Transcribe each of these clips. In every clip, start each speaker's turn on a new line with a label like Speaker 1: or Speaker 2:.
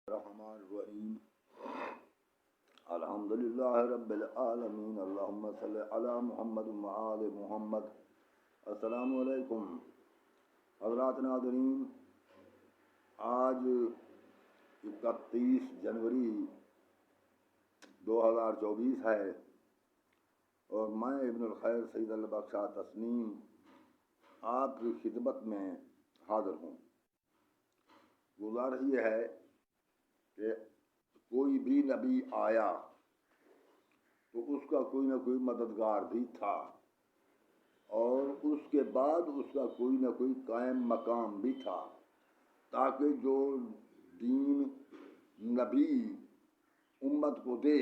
Speaker 1: الرحمن الرحیم الحمدللہ رب العالمین اللہم صلی علی محمد وآل محمد۔ السلام علیکم حضرات ناظرین، آج 31 جنوری 2024 ہے اور میں ابن الخیر سید البخش تسنیم آپ کی خدمت میں حاضر ہوں۔ گزارش یہ ہے کہ کوئی بھی نبی آیا تو اس کا کوئی نہ کوئی مددگار بھی تھا، اور اس کے بعد اس کا کوئی نہ کوئی قائم مقام بھی تھا، تاکہ جو دین نبی امت کو دے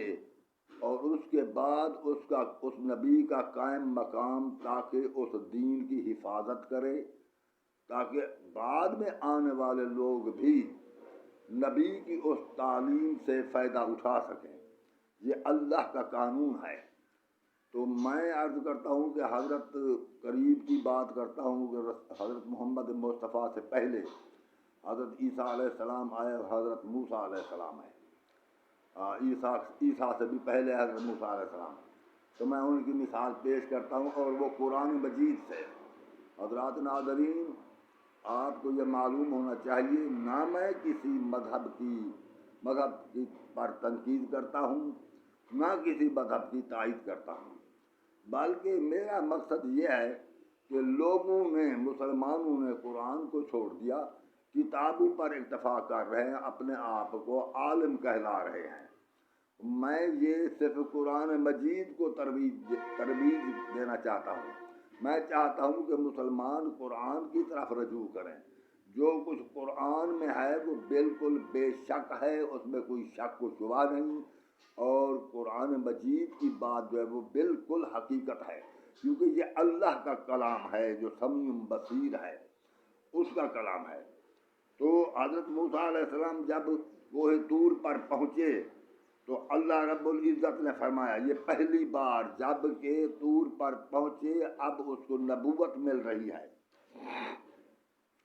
Speaker 1: اور اس کے بعد اس نبی کا قائم مقام تاکہ اس دین کی حفاظت کرے، تاکہ بعد میں آنے والے لوگ بھی نبی کی اس تعلیم سے فائدہ اٹھا سکیں۔ یہ اللہ کا قانون ہے۔ تو میں عرض کرتا ہوں کہ حضرت قریب کی بات کرتا ہوں کہ حضرت محمد مصطفیٰ سے پہلے حضرت عیسیٰ علیہ السلام آئے اور حضرت موسیٰ علیہ السلام آئے۔ عیسیٰ سے بھی پہلے حضرت موسیٰ علیہ السلام، تو میں ان کی مثال پیش کرتا ہوں، اور وہ قرآن مجید سے۔ حضرات ناظرین، آپ کو یہ معلوم ہونا چاہیے، نہ میں کسی مذہب کی پر تنقید کرتا ہوں، نہ کسی مذہب کی تائید کرتا ہوں، بلکہ میرا مقصد یہ ہے کہ مسلمانوں نے قرآن کو چھوڑ دیا، کتابوں پر اکتفا کر رہے ہیں، اپنے آپ کو عالم کہلا رہے ہیں۔ میں یہ صرف قرآن مجید کو ترویج دینا چاہتا ہوں۔ میں چاہتا ہوں کہ مسلمان قرآن کی طرف رجوع کریں۔ جو کچھ قرآن میں ہے وہ بالکل بے شک ہے، اس میں کوئی شک و شبہ نہیں، اور قرآن مجید کی بات جو ہے وہ بالکل حقیقت ہے، کیونکہ یہ اللہ کا کلام ہے جو سمیع بصیر ہے، اس کا کلام ہے۔ تو حضرت موسیٰ علیہ السلام جب کوہ طور پر پہنچے تو اللہ رب العزت نے فرمایا، یہ پہلی بار جب کہ طور پر پہنچے اب اس کو نبوت مل رہی ہے،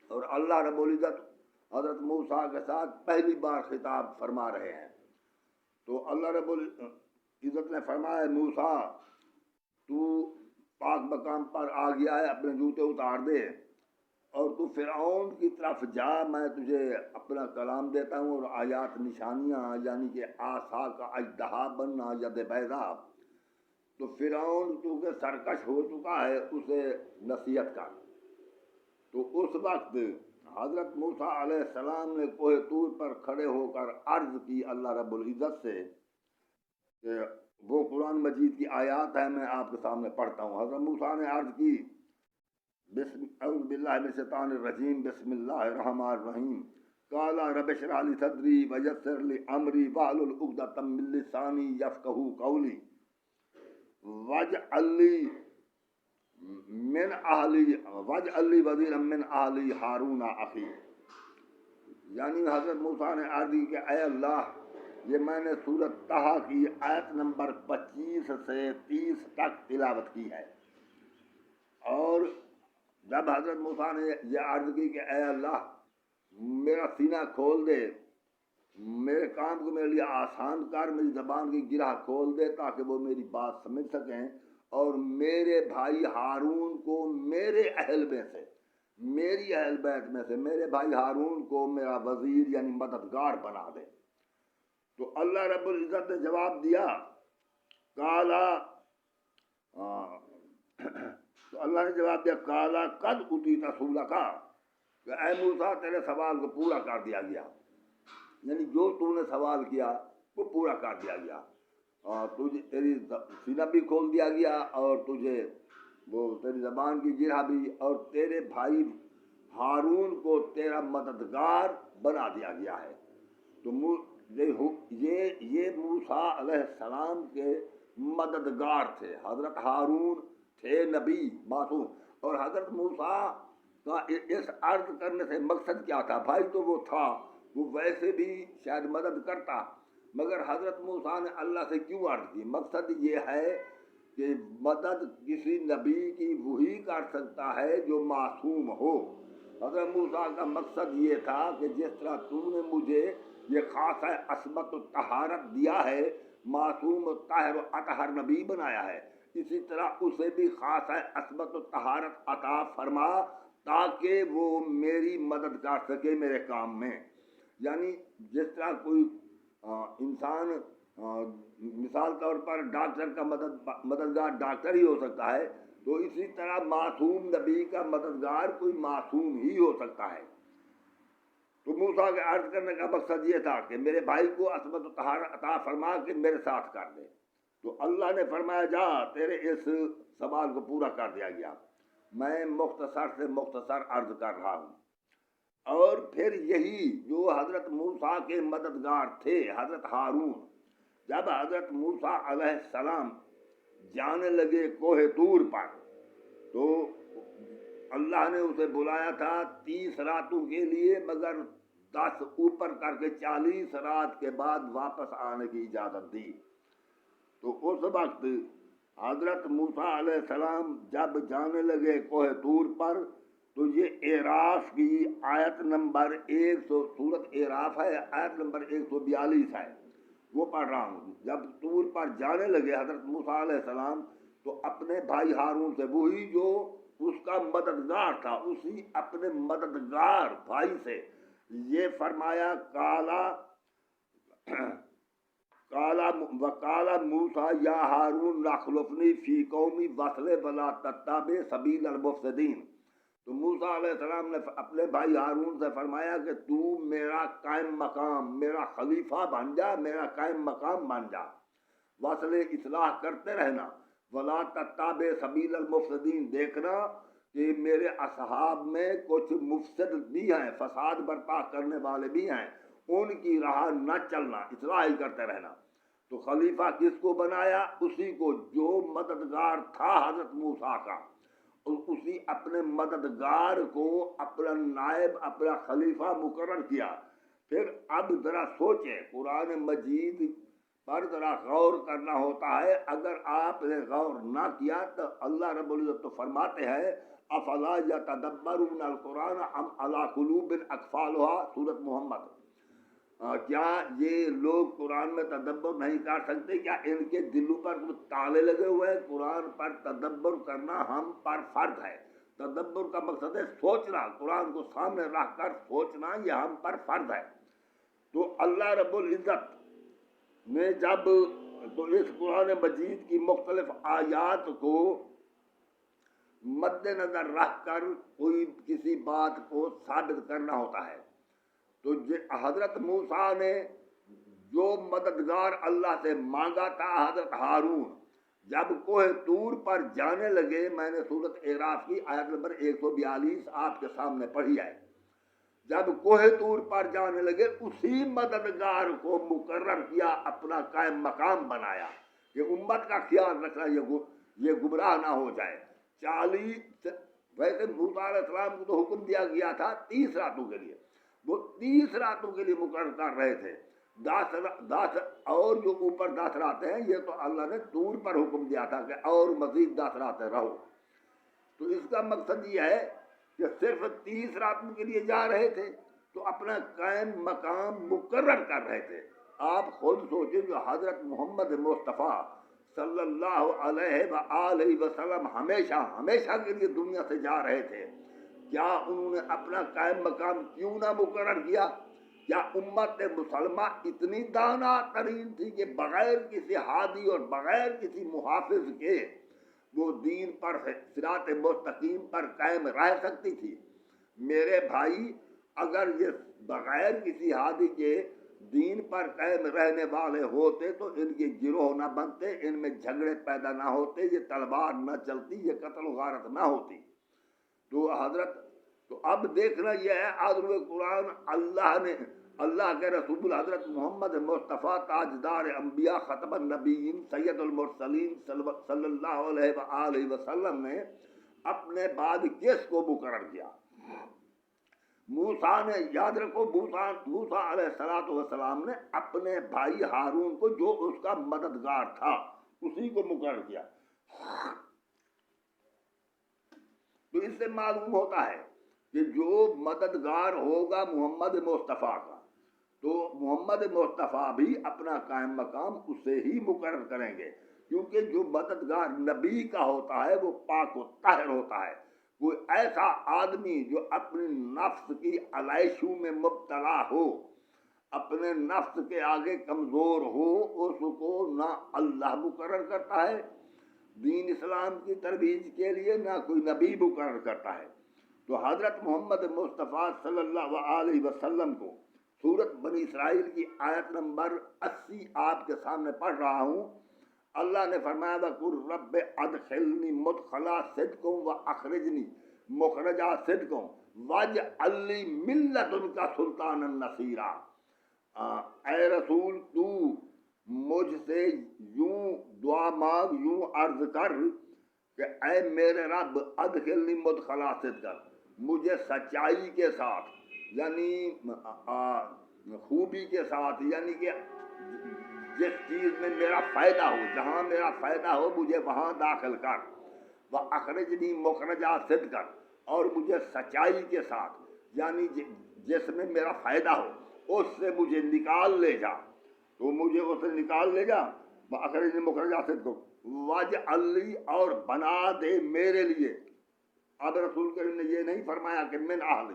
Speaker 1: اور اللہ رب العزت حضرت موسیٰ کے ساتھ پہلی بار خطاب فرما رہے ہیں۔ تو اللہ رب العزت نے فرمایا، موسیٰ تو پاک مقام پر آ گیا ہے، اپنے جوتے اتار دے اور تو فرعون کی طرف جا، میں تجھے اپنا کلام دیتا ہوں اور آیات نشانیاں، یعنی کہ عصا کا اژدہا بننا، ید بیضا۔ تو فرعون چونکہ سرکش ہو چکا ہے، اسے نصیحت کر۔ تو اس وقت حضرت موسیٰ علیہ السلام نے کوہ طور پر کھڑے ہو کر عرض کی اللہ رب العزت سے، کہ وہ قرآن مجید کی آیات ہے، میں آپ کے سامنے پڑھتا ہوں۔ حضرت موسیٰ نے عرض کی، اعوذ باللہ من الشیطان الرجیم، بسم اللہ الرحمن الرحیم، قال رب اشرح لی صدری ویسر لی امری واحلل عقدۃ من لسانی یفقہوا قولی واجعل لی وزیرا من اہلی ہارون اخی۔ یعنی حضرت موسیٰ نے عرض کی کہ اے اللہ، یہ میں نے سورۃ طٰہٰ کی آیت نمبر 25 سے 30 تک تلاوت کی ہے، اور جب حضرت موسیٰ نے یہ عرض کی کہ اے اللہ میرا سینہ کھول دے، میرے کام کو میرے لیے آسان کر، میری زبان کی گرہ کھول دے تاکہ وہ میری بات سمجھ سکیں، اور میرے بھائی ہارون کو میرے اہل میں سے، میری اہل بیت میں سے میرے بھائی ہارون کو میرا وزیر یعنی مددگار بنا دے۔ تو اللہ رب العزت نے جواب دیا، تو اللہ نے جواب دیا، کالا قد اوتیت سؤلک، کہ اے موسیٰ تیرے سوال کو پورا کر دیا گیا، یعنی جو تو نے سوال کیا وہ پورا کر دیا گیا، اور تجھے تیری سینہ بھی کھول دیا گیا، اور تجھے وہ تیری زبان کی گرہ بھی، اور تیرے بھائی ہارون کو تیرا مددگار بنا دیا گیا ہے۔ تو یہ موسیٰ علیہ السلام کے مددگار تھے۔ حضرت ہارون تھے نبی معصوم، اور حضرت موسیٰ کا اس عرض کرنے سے مقصد کیا تھا؟ بھائی تو وہ تھا، وہ ویسے بھی شاید مدد کرتا، مگر حضرت موسیٰ نے اللہ سے کیوں عرض کی؟ مقصد یہ ہے کہ مدد کسی نبی کی وہی کر سکتا ہے جو معصوم ہو۔ حضرت موسیٰ کا مقصد یہ تھا کہ جس طرح تو نے مجھے یہ خاص ہے عصمت و طہارت دیا ہے، معصوم و طاہر و اطہر نبی بنایا ہے، اسی طرح اسے بھی خاص ہے عصمت و طہارت عطا فرما تاکہ وہ میری مدد کر سکے میرے کام میں۔ یعنی جس طرح کوئی انسان مثال طور پر ڈاکٹر کا مددگار ڈاکٹر ہی ہو سکتا ہے، تو اسی طرح معصوم نبی کا مددگار کوئی معصوم ہی ہو سکتا ہے۔ تو موسیٰ کے عرض کرنے کا مقصد یہ تھا کہ میرے بھائی کو عصمت و طہارت عطا فرما کے میرے ساتھ کر دے۔ تو اللہ نے فرمایا جا تیرے اس سوال کو پورا کر دیا گیا، میں مختصر سے مختصر عرض کر رہا ہوں۔ اور پھر یہی جو حضرت موسیٰ کے مددگار تھے حضرت ہارون، جب حضرت موسیٰ علیہ السلام جانے لگے کوہ طور پر، تو اللہ نے اسے بلایا تھا 30 راتوں کے لیے، مگر 10 اوپر کر کے 40 رات کے بعد واپس آنے کی اجازت دی۔ تو اس وقت حضرت موسیٰ علیہ السلام جب جانے لگے کوہ طور پر، تو یہ اعراف کی آیت نمبر 100 سورت اعراف ہے، آیت نمبر 142 ہے، وہ پڑھ رہا ہوں۔ جب طور پر جانے لگے حضرت موسیٰ علیہ السلام، تو اپنے بھائی ہارون سے، وہی جو اس کا مددگار تھا، اسی اپنے مددگار بھائی سے یہ فرمایا وقال موسیٰ یا ہارون لاخلفنی فی قومی وصل ولا تتبع سبیل المفسدین۔ تو موسیٰ علیہ السلام نے اپنے بھائی ہارون سے فرمایا کہ تو میرا قائم مقام، میرا خلیفہ بن جا، میرا قائم مقام بن جا، وصل اصلاح کرتے رہنا، ولا تتبع سبیل المفسدین، دیکھنا کہ میرے اصحاب میں کچھ مفسد بھی ہیں، فساد برپا کرنے والے بھی ہیں، ان کی راہ نہ چلنا، اصلاح ہی کرتے رہنا۔ تو خلیفہ کس کو بنایا؟ اسی کو جو مددگار تھا حضرت موسیٰ کا، اسی اپنے مددگار کو اپنا نائب، اپنا خلیفہ مقرر کیا۔ پھر اب ذرا سوچیں، قرآن مجید پر ذرا غور کرنا ہوتا ہے، اگر آپ نے غور نہ کیا تو اللہ رب العزت تو فرماتے ہیں افلا یتدبرون القرآن ام علی قلوب اقفالها، سورۃ محمد۔ کیا یہ لوگ قرآن میں تدبر نہیں کر سکتے؟ کیا ان کے دلوں پر تالے لگے ہوئے ہیں؟ قرآن پر تدبر کرنا ہم پر فرض ہے۔ تدبر کا مقصد ہے سوچنا، قرآن کو سامنے رکھ کر سوچنا، یہ ہم پر فرض ہے۔ تو اللہ رب العزت نے جب تو اس قرآن مجید کی مختلف آیات کو مد نظر رکھ کر کوئی کسی بات کو ثابت کرنا ہوتا ہے، تو حضرت موسیٰ نے جو مددگار اللہ سے مانگا تھا حضرت ہارون، جب کوہ طور پر جانے لگے، میں نے سورۃ اعراف کی آیت نمبر 142 آپ کے سامنے پڑھی ہے، جب کوہ طور پر جانے لگے اسی مددگار کو مقرر کیا، اپنا قائم مقام بنایا کہ امت کا خیال رکھنا، یہ گمراہ نہ ہو جائے۔ 40 ویسے موسیٰ علیہ السلام کو تو حکم دیا گیا تھا 30 راتوں کے لیے، وہ 30 راتوں کے لیے مقرر کر رہے تھے، 10 اور جو اوپر 10 راتیں ہیں، یہ تو اللہ نے طور پر حکم دیا تھا کہ اور مزید 10 راتیں رہو۔ تو اس کا مقصد یہ ہے کہ صرف 30 راتوں کے لیے جا رہے تھے تو اپنا قائم مقام مقرر کر رہے تھے۔ آپ خود سوچیں جو حضرت محمد مصطفیٰ صلی اللہ علیہ وآلہ وسلم ہمیشہ کے لیے دنیا سے جا رہے تھے، کیا انہوں نے اپنا قائم مقام کیوں نہ مقرر کیا؟ کیا امت مسلمہ اتنی دانا ترین تھی کہ بغیر کسی ہادی اور بغیر کسی محافظ کے وہ دین پر صراط مستقیم پر قائم رہ سکتی تھی؟ میرے بھائی، اگر یہ بغیر کسی ہادی کے دین پر قائم رہنے والے ہوتے تو ان کے گروہ نہ بنتے، ان میں جھگڑے پیدا نہ ہوتے، یہ تلوار نہ چلتی، یہ قتل و غارت نہ ہوتی۔ تو اب دیکھنا یہ ہے آدھر قرآن اللہ کے رسول حضرت محمد مصطفیٰ تاجدار انبیاء ختم النبیین سید المرسلین صلی اللہ علیہ وآلہ وسلم نے اپنے بعد کس کو مقرر کیا؟ موسیٰ نے، یاد رکھو، موسیٰ علیہ السلام نے اپنے بھائی ہارون کو جو اس کا مددگار تھا اسی کو مقرر کیا۔ تو اس سے معلوم ہوتا ہے کہ جو مددگار ہوگا محمد مصطفیٰ کا، تو محمد مصطفیٰ بھی اپنا قائم مقام اسے ہی مقرر کریں گے، کیونکہ جو مددگار نبی کا ہوتا ہے وہ پاک و طاہر ہوتا ہے۔ کوئی ایسا آدمی جو اپنی نفس کی علائشوں میں مبتلا ہو، اپنے نفس کے آگے کمزور ہو، اس کو نہ اللہ مقرر کرتا ہے دین اسلام کی ترویج کے لیے، نہ کوئی نبی مقرر کرتا ہے۔ تو حضرت محمد مصطفیٰ صلی اللہ علیہ وسلم کو سورت بنی اسرائیل کی آیت نمبر 80 آپ کے سامنے پڑھ رہا ہوں۔ اللہ نے فرمایا وَقُلْ رَبِّ أَدْخِلْنِي مُدْخَلَ صِدْقٍ وَأَخْرِجْنِي مُخْرَجَ صِدْقٍ وَاجْعَل لِّي مِن لَّدُنكَ سُلْطَانًا نَصِيرًا۔ اے رسول تو مجھ سے یوں دعا مانگ، یوں عرض کر کہ اے میرے رب ادخلنی مدخل صدق، مجھے سچائی کے ساتھ یعنی خوبی کے ساتھ، یعنی کہ جس چیز میں میرا فائدہ ہو، جہاں میرا فائدہ ہو مجھے وہاں داخل کر، وَأَخْرِجْنِي مُخْرَجَ صِدْقٍ، اور مجھے سچائی کے ساتھ یعنی جس میں میرا فائدہ ہو اس سے مجھے نکال لے جا، تو مجھے اس سے نکال لے جا۔ وَأَخْرِجْنِي مُخْرَجَ صِدْقٍ وَاجْعَل لِّي، اور بنا دے میرے لیے۔ اب رسول کریم نے یہ نہیں فرمایا کہ من اہل،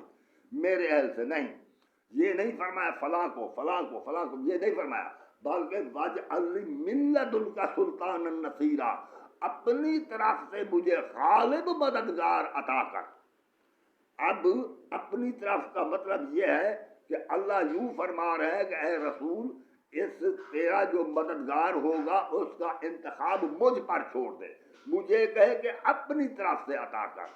Speaker 1: میرے اہل سے نہیں، یہ نہیں فرمایا فلاں کو فلاں کو فلاں کو، یہ نہیں فرمایا، بلکہ واجعل لی من لدنک سلطانا نصیرا، اپنی طرف سے مجھے غالب مددگار عطا کر۔ اب اپنی طرف کا مطلب یہ ہے کہ اللہ یوں فرما رہے ہیں کہ اے رسول اس تیرا جو مددگار ہوگا اس کا انتخاب مجھ پر چھوڑ دے، مجھے کہے کہ اپنی طرف سے عطا کر،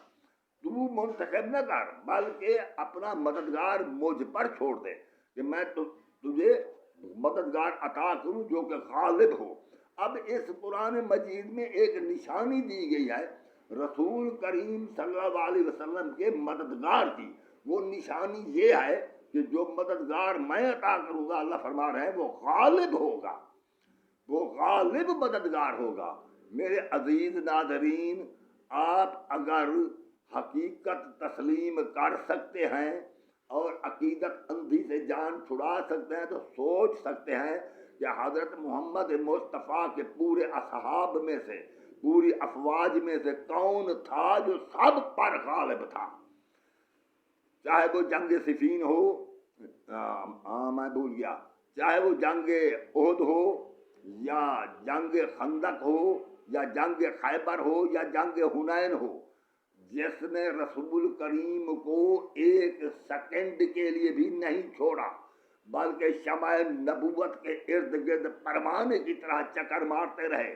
Speaker 1: تو منتخب نہ کر بلکہ اپنا مددگار مجھ پر چھوڑ دے کہ میں تجھے مددگار عطا کروں جو کہ غالب ہو۔ اب اس قرآن مجید میں ایک نشانی دی گئی ہے رسول کریم صلی اللہ علیہ وسلم کے مددگار کی، وہ نشانی یہ ہے کہ جو مددگار میں عطا کروں گا، اللہ فرما رہے ہیں وہ غالب ہوگا، وہ غالب مددگار ہوگا۔ میرے عزیز ناظرین، آپ اگر حقیقت تسلیم کر سکتے ہیں اور عقیدت اندھی سے جان چھڑا سکتے ہیں تو سوچ سکتے ہیں کہ حضرت محمد مصطفیٰ کے پورے اصحاب میں سے، پوری افواج میں سے کون تھا جو سب پر غالب تھا، چاہے وہ جنگ صفین ہو، میں بھول گیا، چاہے وہ جنگ احد ہو یا جنگ خندق ہو یا جنگ خیبر ہو یا جنگ حنین ہو، جس نے رسول کریم کو ایک سیکنڈ کے لیے بھی نہیں چھوڑا بلکہ شمع نبوت کے ارد گرد پروانے کی طرح چکر مارتے رہے،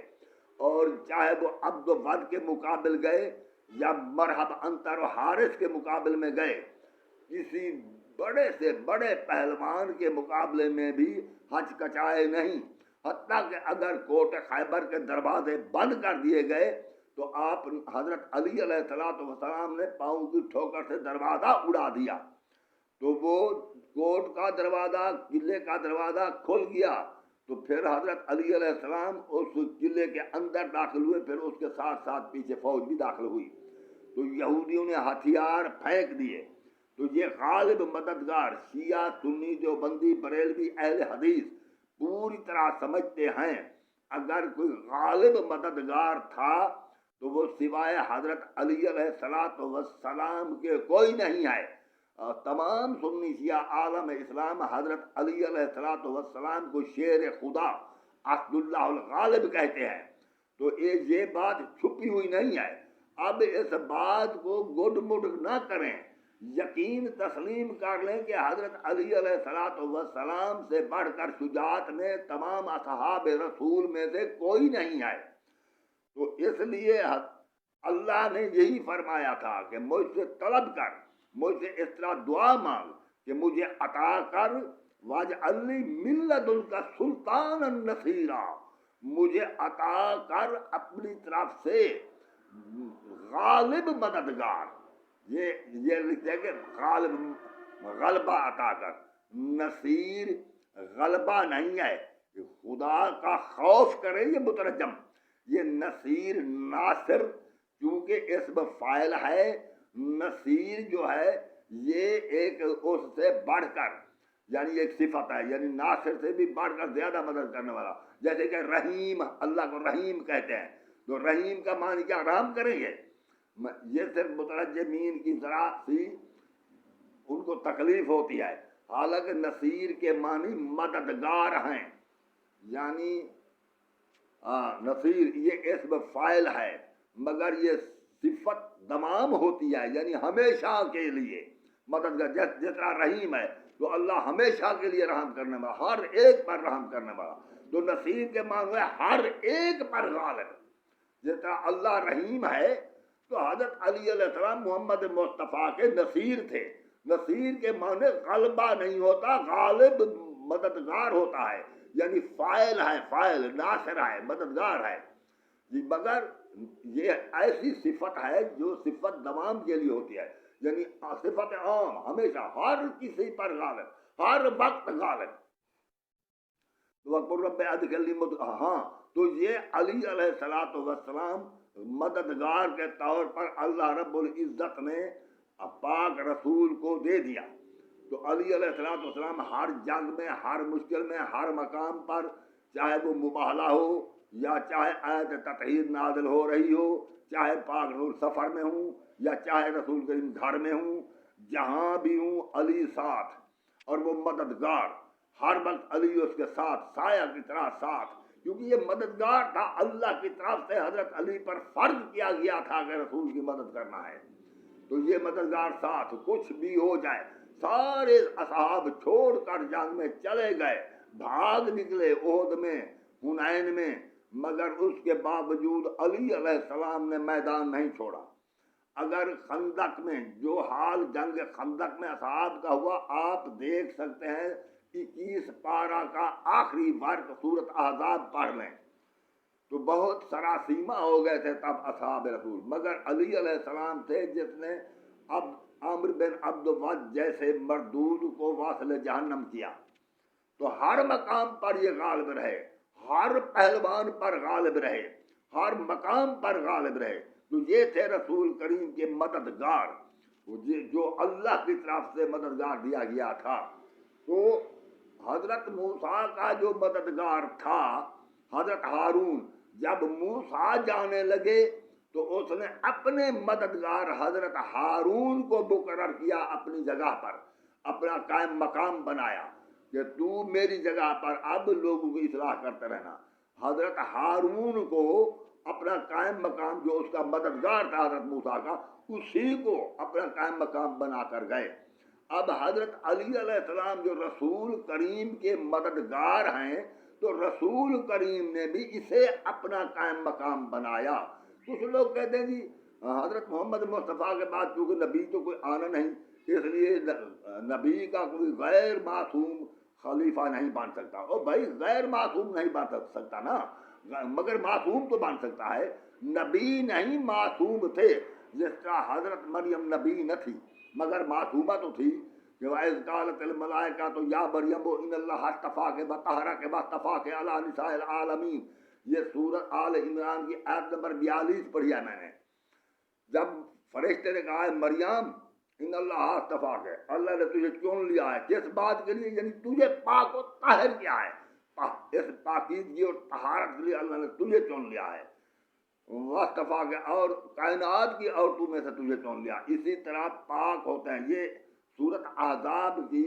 Speaker 1: اور چاہے وہ عبد و ود کے مقابل گئے یا مرحب انتر و حارث کے مقابل میں گئے، کسی بڑے سے بڑے پہلوان کے مقابلے میں بھی ہچکچائے نہیں، حتیٰ کہ اگر کوٹ خیبر کے دروازے بند کر دیے گئے تو آپ حضرت علی علیہ السلام نے پاؤں کی ٹھوکر سے دروازہ اڑا دیا، تو وہ کوٹ کا دروازہ، قلعے کا دروازہ کھل گیا، تو پھر حضرت علی علیہ السلام اس قلعے کے اندر داخل ہوئے، پھر اس کے ساتھ ساتھ پیچھے فوج بھی داخل ہوئی، تو یہودیوں نے ہتھیار پھینک دیے۔ تو یہ غالب مددگار شیعہ، سنی، دیوبندی، بریلوی، اہل حدیث پوری طرح سمجھتے ہیں اگر کوئی غالب مددگار تھا تو وہ سوائے حضرت علی علیہ السلام کے کوئی نہیں ہے۔ تمام سنی شیعہ عالم اسلام حضرت علی علیہ السلام کو شیر خدا، اسد اللہ الغالب کہتے ہیں، تو یہ بات چھپی ہوئی نہیں ہے۔ اب اس بات کو گڈ مڈ نہ کریں، یقین تسلیم کر لیں کہ حضرت علی علیہ السلام سے بڑھ کر شجاعت میں تمام اصحاب رسول میں سے کوئی نہیں ہے۔ تو اس لیے اللہ نے یہی فرمایا تھا کہ مجھ سے طلب کر، مجھ سے اس طرح دعا مانگ کہ مجھے عطا کر، واجعل لی من لدنک سلطانا نصیرا، مجھے عطا کر اپنی طرف سے غالب مددگار۔ یہ لکھتے ہیں کہ غالب غلبہ عطا کر، نصیر غلبہ نہیں ہے، خدا کا خوف کرے، یہ مترجم، یہ نصیر ناصر چونکہ اسم فاعل ہے، نصیر جو ہے یہ ایک اس سے بڑھ کر یعنی ایک صفت ہے، یعنی ناصر سے بھی بڑھ کر زیادہ مدد کرنے والا. جیسے کہ رحیم، اللہ کو رحیم کہتے ہیں، تو رحیم کا معنی کیا؟ رحم کریں گے. یہ صرف مترجمین کی ذرا سی ان کو تکلیف ہوتی ہے. حالانکہ نصیر کے معنی مددگار ہیں، یعنی نصیر یہ اسم فاعل ہے، مگر یہ صفت تمام ہوتی ہے، یعنی ہمیشہ کے لیے مددگار. جس طرح رحیم ہے تو اللہ ہمیشہ کے لیے رحم کرنے والا، ہر ایک پر رحم کرنے والا. تو نصیر کے معنی ہے ہر ایک پر غالب. جس طرح اللہ رحیم ہے تو حضرت علی علیہ السلام محمد مصطفیٰ کے نصیر تھے. نصیر کے معنی غلبہ نہیں ہوتا، غالب مددگار ہوتا ہے، یعنی فاعل ہے، فاعل ناصر ہے، مددگار ہے. مگر یہ ایسی صفت ہے جو صفت تمام کے لیے ہوتی ہے، یعنی صفت عام، ہمیشہ ہر کسی پر غالب، ہر وقت غالب. وَقُلْ رَبِّ أَدْخِلْنِي ہاں، تو یہ علی علیہ السلام مددگار کے طور پر اللہ رب العزت نے پاک رسول کو دے دیا. تو علی علیہ السلام ہر جنگ میں، ہر مشکل میں، ہر مقام پر، چاہے وہ مباہلہ ہو یا چاہے آیت تطہیر نازل ہو رہی ہو، چاہے پاک رسول سفر میں ہوں یا چاہے رسول کریم گھر میں ہوں، جہاں بھی ہوں علی ساتھ، اور وہ مددگار ہر وقت علی اس کے ساتھ، سایہ کی طرح ساتھ. کیونکہ یہ مددگار تھا، اللہ کی طرف سے حضرت علی پر فرض کیا گیا تھا کہ رسول کی مدد کرنا ہے. تو یہ مددگار ساتھ، کچھ بھی ہو جائے. سارے اصحاب چھوڑ کر جنگ میں چلے گئے، بھاگ نکلے احد میں، حنین میں، مگر اس کے باوجود علی علیہ السلام نے میدان نہیں چھوڑا. اگر خندق میں جو حال جنگ خندق میں اصحاب کا ہوا، آپ دیکھ سکتے ہیں 21 پارہ کا آخری ورق سورۃ احزاب پڑھ لیں تو بہت سراسیمہ ہو گئے تھے تب اصحاب رسول. مگر علی علیہ السلام تھے جس نے اب عمرو بن عبد ود جیسے مردود کو واصل جہنم کیا. تو ہر مقام پر یہ غالب رہے، ہر پہلوان پر غالب رہے، ہر مقام پر غالب رہے. تو یہ تھے رسول کریم کے مددگار، جو اللہ کی طرف سے مددگار دیا گیا تھا. تو حضرت موسیٰ کا جو مددگار تھا حضرت ہارون، جب موسیٰ جانے لگے تو اس نے اپنے مددگار حضرت ہارون کو مقرر کیا اپنی جگہ پر، اپنا قائم مقام بنایا کہ تو میری جگہ پر اب لوگوں کی اصلاح کرتے رہنا. حضرت ہارون کو اپنا قائم مقام، جو اس کا مددگار تھا حضرت موسیٰ کا، اسی کو اپنا قائم مقام بنا کر گئے. اب حضرت علی علیہ السلام جو رسول کریم کے مددگار ہیں، تو رسول کریم نے بھی اسے اپنا قائم مقام بنایا. کچھ لوگ کہتے ہیں جی حضرت محمد مصطفیٰ کے بعد چونکہ نبی تو کوئی آنا نہیں، اس لیے نبی کا کوئی غیر معصوم خلیفہ نہیں بن سکتا. اور بھائی غیر معصوم نہیں بن سکتا نا، مگر معصوم تو بن سکتا ہے. نبی نہیں معصوم تھے، جس طرح حضرت مریم نبی نہ تھی مگر معصومہ تو تھی. کہ وَإِذْ قَالَتِ الْمَلَائِكَةُ يَا مَرْيَمُ إِنَّ اللَّهَ اصْطَفَاكِ وَطَهَّرَكِ وَاصْطَفَاكِ عَلَىٰ نِسَاءِ الْعَالَمِينَ. یہ سورۃ آل عمران کی آیت نمبر 42 پڑھی ہے میں نے. جب فرشتے نے کہا ہے مریم ان اللہ اصطفاک، اللہ نے تجھے چن لیا ہے. کس بات کے لیے؟ یعنی تجھے پاک و طاہر کیا ہے، اس پاکیزگی اور طہارت کے لیے اللہ نے تجھے چن لیا ہے. واصطفاک، اور کائنات کی عورتوں میں سے تجھے چن لیا. اسی طرح پاک ہوتے ہیں. یہ سورۃ احزاب کی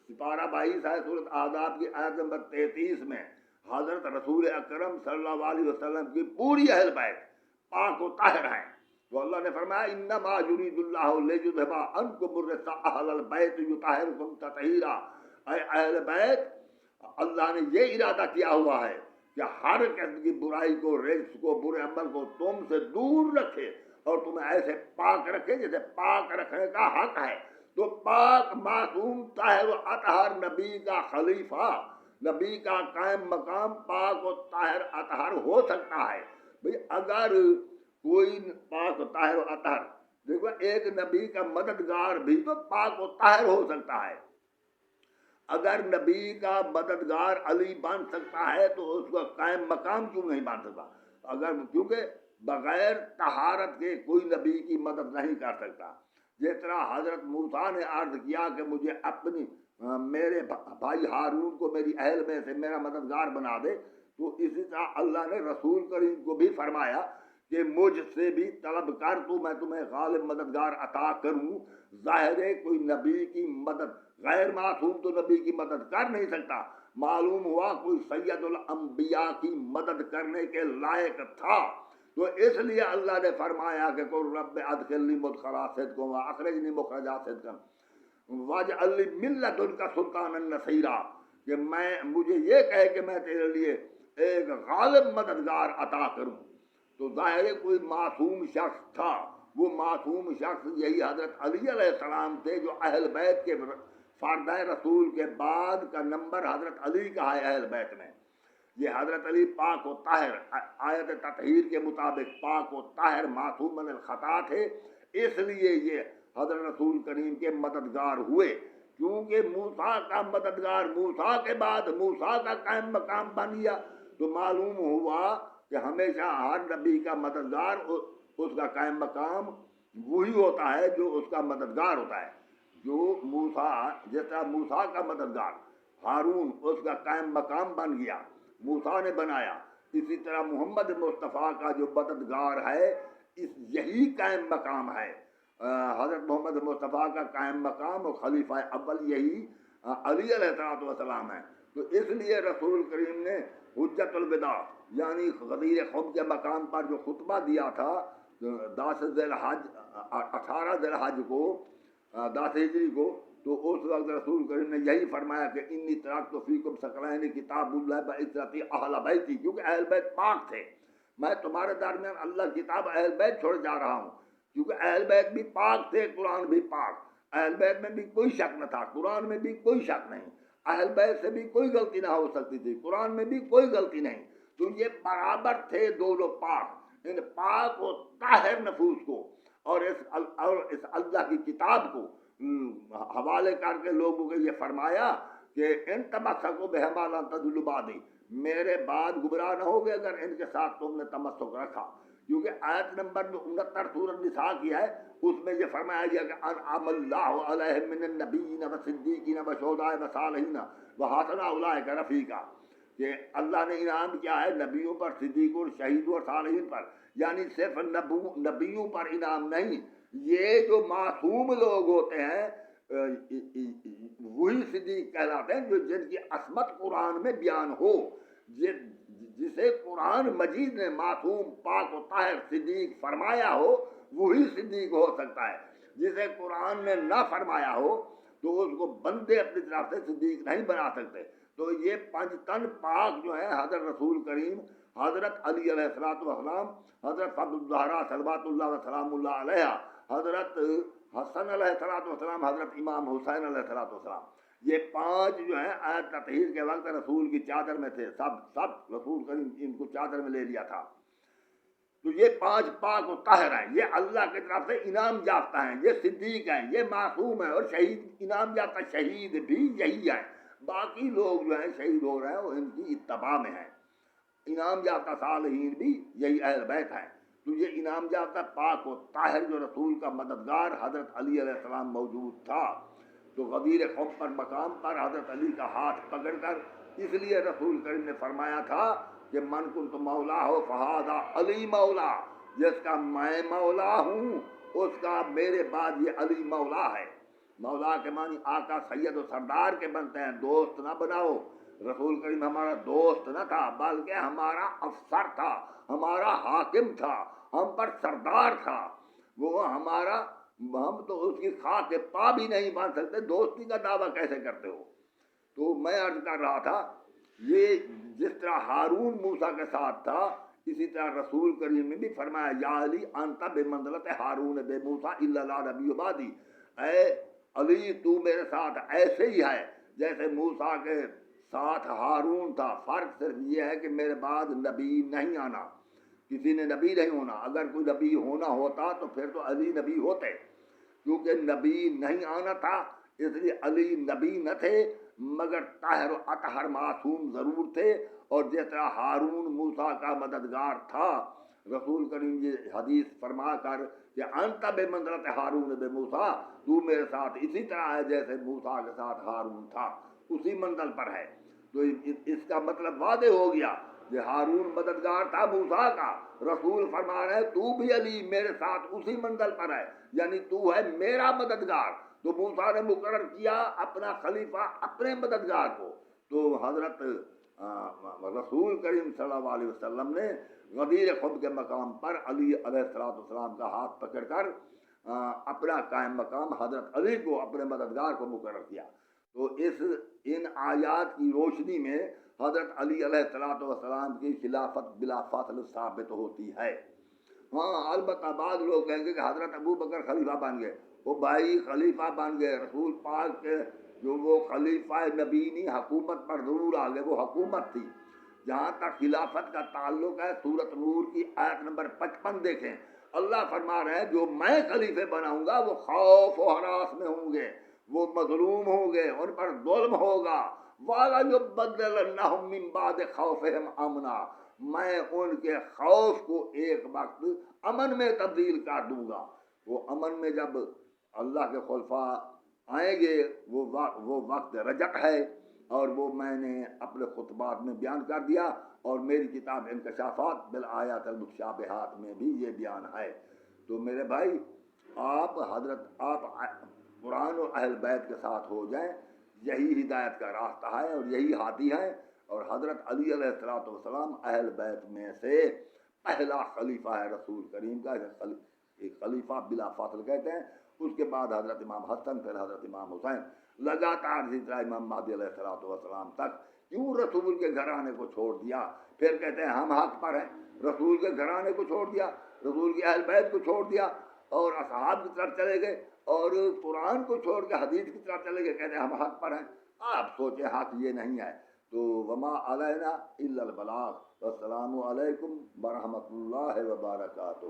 Speaker 1: سپارہ 22 ہے، سورۃ احزاب کی آیت نمبر 33 میں حضرت رسول اکرم صلی اللہ علیہ وسلم کی پوری اہل بیت پاک و طاہر ہیں. تو اللہ نے فرمایا انما یرید اللہ لیذھب عنکم الرجس اہل البیت یطہرکم تطہیرا. اے اہل بیت، اللہ نے یہ ارادہ کیا ہوا ہے کہ ہر قسم کی برائی کو، رجس کو، برے عمل کو تم سے دور رکھے اور تمہیں ایسے پاک رکھے جیسے پاک رکھنے کا حق ہے. تو پاک، معصوم، طاہر و اطہر نبی کا خلیفہ، نبی کا قائم مقام پاک و طاہر اطہر ہو سکتا ہے. بھئی اگر کوئی پاک و طاہر و اطہر، دیکھو ایک نبی کا مددگار بھی تو پاک و طاہر ہو سکتا ہے. اگر نبی کا مددگار علی بن سکتا ہے تو اس کا قائم مقام کیوں نہیں بن سکتا؟ کیونکہ بغیر طہارت کے کوئی نبی کی مدد نہیں کر سکتا. جس طرح حضرت موسیٰ نے عرض کیا کہ مجھے اپنی میرے بھائی ہارون کو میری اہل میں سے میرا مددگار بنا دے، تو اسی طرح اللہ نے رسول کریم کو بھی فرمایا کہ مجھ سے بھی طلب کر تو میں تمہیں غالب مددگار عطا کروں۔ ظاہر ہے کوئی نبی کی مدد، غیر معصوم تو نبی کی مدد کر نہیں سکتا، معلوم ہوا کوئی سید الانبیاء کی مدد کرنے کے لائق تھا، تو اس لیے اللہ نے فرمایا کہ قل رب ادخلنی مدخلا صدق واخرجنی مخرج صدق واجعل لی من لدنک سلطانا نصیرا، کہ مجھے یہ کہے کہ میں تیرے لیے ایک غالب مددگار عطا کروں۔ تو ظاہر کوئی معصوم شخص تھا، وہ معصوم شخص یہی حضرت علی علیہ السلام تھے، جو اہل بیت کے فرد رسول کے بعد کا نمبر حضرت علی کا ہے اہل بیت میں۔ یہ حضرت علی پاک و طاہر، آیت تطہیر کے مطابق پاک و طاہر معصوم من الخطا تھے، اس لیے یہ حضرت رسول کریم کے مددگار ہوئے، کیونکہ موسیٰ کا مددگار موسیٰ کے بعد موسیٰ کا قائم مقام بن گیا، تو معلوم ہوا کہ ہمیشہ ہر نبی کا مددگار اس کا قائم مقام وہی ہوتا ہے جو اس کا مددگار ہوتا ہے۔ جو موسیٰ، جس طرح موسیٰ کا مددگار ہارون اس کا قائم مقام بن گیا، موسیٰ نے بنایا، اسی طرح محمد مصطفیٰ کا جو مددگار ہے یہی قائم مقام ہے۔ حضرت محمد مصطفیٰ کا قائم مقام اور خلیفہ اول یہی علی علیہ السلام ہے۔ تو اس لیے رسول کریم نے حجت الوداع یعنی غدیر خم کے مقام پر جو خطبہ دیا تھا 10 ذی الحج 18 ذی الحج کو 10 ہجری کو، تو اس وقت رسول کریم نے یہی فرمایا کہ انی ترکت فیکم ثقلین کتاب اللہ بعزتی اہل بیتی، کیونکہ اہل بیت پاک تھے، میں تمہارے درمیان اللہ کتاب اہل بیت چھوڑ جا رہا ہوں، کیونکہ اہل بیت بھی پاک تھے، قرآن بھی پاک، اہل بیت میں بھی کوئی شک نہ تھا، قرآن میں بھی کوئی شک نہیں، اہل بیت سے بھی کوئی غلطی نہ ہو سکتی تھی، قرآن میں بھی کوئی غلطی نہیں، تو یہ برابر تھے دونوں پاک، ان پاک و طاہر نفوس کو اور اس اللہ کی کتاب کو حوالے کر کے لوگوں کو یہ فرمایا کہ ان تمسکوا بہما لن تضلوا بعدی، میرے بعد گمراہ نہ ہوگے اگر ان کے ساتھ تم نے تمسک رکھا، کیونکہ آیت نمبر 69 سورۃ نساء کی ہے، اس میں یہ فرمایا گیا کہ انعم اللہ علیہم من النبیین والصدیقین والشہداء والصالحین وحسن اولئک رفیقا، کہ اللہ نے انعام کیا ہے نبیوں پر، صدیقوں اور شہیدوں اور صالحین پر، یعنی صرف نبیوں پر انعام نہیں، یہ جو معصوم لوگ ہوتے ہیں وہی صدیق کہلاتے ہیں، جو جن کی عصمت قرآن میں بیان ہو، جسے قرآن مجید نے معصوم پاک و طاہر صدیق فرمایا ہو وہی صدیق ہو سکتا ہے، جسے قرآن نے نہ فرمایا ہو تو اس کو بندے اپنی طرف سے صدیق نہیں بنا سکتے۔ تو یہ 5 تن پاک جو ہیں حضرت رسول کریم، حضرت علی علیہ السلام، حضرت فضل الزہرا صلوات اللہ وسلام اللہ علیہ، حضرت حسن علیہ السلام، حضرت امام حسین علیہ السلام، یہ 5 جو ہیں آیت تطہیر کے وقت رسول کی چادر میں تھے، سب رسول کریم ان کو چادر میں لے لیا تھا، تو یہ 5 پاک و طاہر ہیں، یہ اللہ کی طرف سے انعام یافتہ ہیں، یہ صدیق ہیں، یہ معصوم ہیں، اور شہید انعام یافتہ شہید بھی یہی ہیں، باقی لوگ جو ہیں شہید ہو رہے ہیں وہ ان کی اتباع میں ہیں، انعام یافتہ صالحین بھی یہی اہل بیت ہیں، تو یہ انعام یافتہ پاک و طاہر جو رسول کا مددگار حضرت علی علیہ السلام موجود تھا، تو غدیر خم پر مقام پر حضرت علی کا ہاتھ پکڑ کر، اس لیے رسول کریم نے فرمایا تھا کہ من کنت مولا ہو فہذا علی مولا، جس کا میں مولا ہوں اس کا میرے بعد یہ علی مولا ہے۔ مولا کے معنی آقا سید و سردار کے بنتے ہیں، دوست نہ بناؤ، رسول کریم ہمارا دوست نہ تھا بلکہ ہمارا افسر تھا، ہمارا حاکم تھا، ہم پر سردار تھا، وہ ہمارا، ہم تو اس کی خاک پا بھی نہیں بن سکتے، دوستی کا دعویٰ کیسے کرتے ہو؟ تو میں عرض کر رہا تھا یہ جس طرح ہارون موسیٰ کے ساتھ تھا، اسی طرح رسول کریم نے بھی فرمایا یا علی انت بمنزلت ہارون بے موسیٰ الا لا نبی بعدی، اے علی تو میرے ساتھ ایسے ہی ہے جیسے موسیٰ کے ساتھ ہارون تھا، فرق صرف یہ ہے کہ میرے بعد نبی نہیں آنا، کسی نے نبی نہیں ہونا، اگر کوئی نبی ہونا ہوتا تو پھر تو علی نبی ہوتے، کیونکہ نبی نہیں آنا تھا اس لیے علی نبی نہ تھے، مگر طاہر و اطہر معصوم ضرور تھے، اور جس طرح ہارون موسیٰ کا مددگار تھا، رسول کریم یہ حدیث فرما کر کہ انت بے منزلت ہارون بے موسیٰ، تو میرے ساتھ اسی طرح ہے جیسے موسیٰ کے ساتھ ہارون تھا، اسی منزل پر ہے۔ تو اس کا مطلب واضح ہو گیا کہ ہارون مددگار تھا موسیٰ کا، رسول فرما رہے ہیں تو بھی علی میرے ساتھ اسی منزل پر ہے، یعنی تو ہے میرا مددگار۔ تو موسیٰ نے مقرر کیا اپنا خلیفہ اپنے مددگار کو، تو حضرت رسول کریم صلی اللہ علیہ وسلم نے غدیر خود کے مقام پر علی علیہ السلام کا ہاتھ پکڑ کر اپنا قائم مقام حضرت علی کو اپنے مددگار کو مقرر کیا۔ تو ان آیات کی روشنی میں حضرت علی علیہ السلام کی خلافت بلا فاصلہ ثابت ہوتی ہے۔ ہاں البتہ بعض لوگ کہیں گے کہ حضرت ابو بکر خلیفہ بن گئے، وہ بھائی خلیفہ بن گئے، رسول پاک کے جو وہ خلیفہ نبینی حکومت پر ضرور آ گئے، وہ حکومت تھی۔ جہاں تک خلافت کا تعلق ہے سورۃ نور کی آیت نمبر 55 دیکھیں، اللہ فرما رہے ہیں جو میں خلیفے بناؤں گا وہ خوف و ہراس میں ہوں گے، وہ مظلوم ہوں گے، ان پر ظلم ہوگا۔ وَلَيُبَدِّلَنَّهُم مِّن بَعْدِ خَوْفِهِمْ أَمْنًا، میں ان کے خوف کو ایک وقت امن میں تبدیل کر دوں گا۔ وہ امن میں جب اللہ کے خلفاء آئیں گے وہ وقت رجعت ہے، اور وہ میں نے اپنے خطبات میں بیان کر دیا، اور میری کتاب انکشافات بالآیات المتشابہات میں بھی یہ بیان ہے۔ تو میرے بھائی آپ قرآن اور اہل بیت کے ساتھ ہو جائیں، یہی ہدایت کا راستہ ہے اور یہی ہادی ہے، اور حضرت علی علیہ السلام اہل بیت میں سے پہلا خلیفہ ہے رسول کریم کا، ایک خلیفہ بلا فاصل کہتے ہیں۔ اس کے بعد حضرت امام حسن، پھر حضرت امام حسین، لگاتار اسی طرح امام مہدی علیہ السلام تک۔ کیوں رسول کے گھرانے کو چھوڑ دیا؟ پھر کہتے ہیں ہم حق پر ہیں، رسول کے گھرانے کو چھوڑ دیا، رسول کے اہل بیت کو چھوڑ دیا، اور اصحاب کی طرف چلے گئے، اور قرآن کو چھوڑ کے حدیث کی طرف چلے گئے، کہتے ہیں ہم حق پر ہیں۔ آپ سوچیں حق یہ نہیں ہے۔ تو وما علینا الا البلاغ، والسلام علیکم ورحمۃ اللہ وبرکاتہ۔